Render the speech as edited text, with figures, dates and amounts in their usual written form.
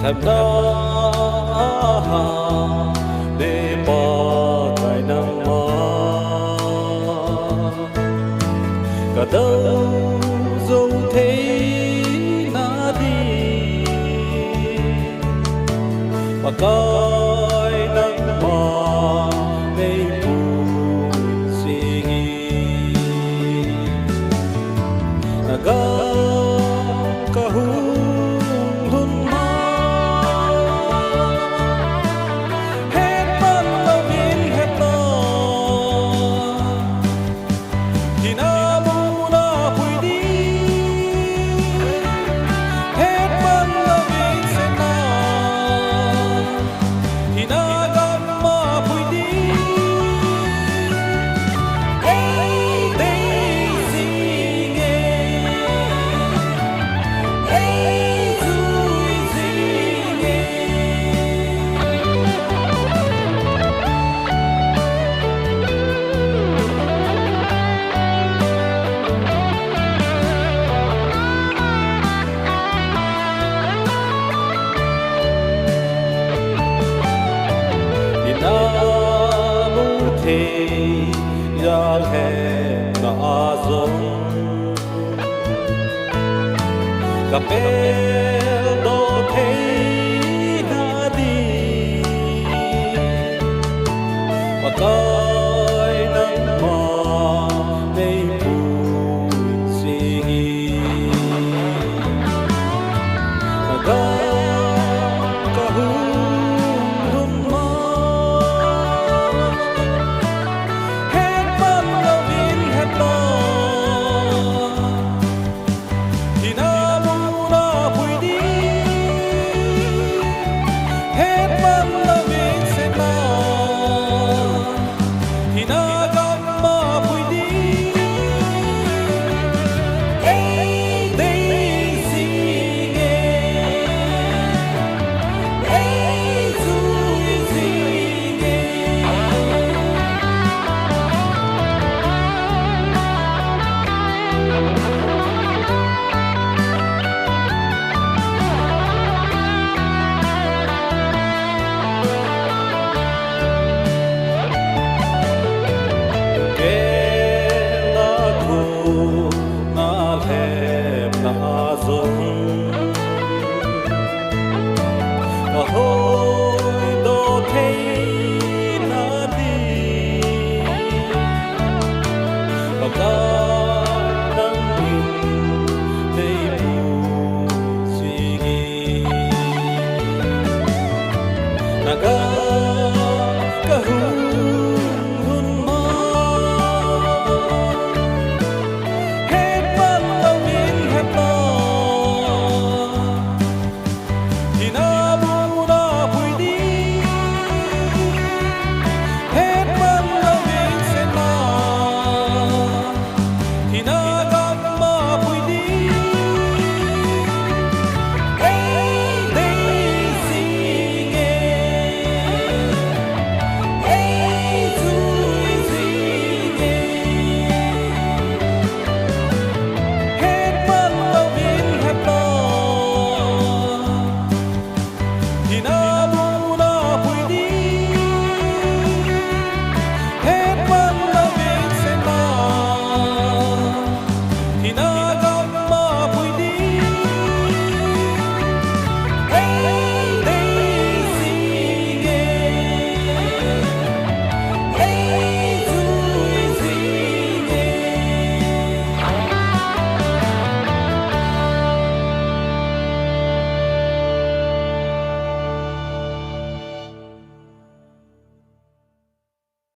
thầm đó để bỏ cài nắng mơ cả đâu dấu thế na đi mà coi nắng mơ để buồn suy nghĩ là cả hú giang hè ngã rộng gặp em đó thấy đã đi mà coi nắng mơ đây buồn suy nghĩ mà cả hú na hẹp na rộng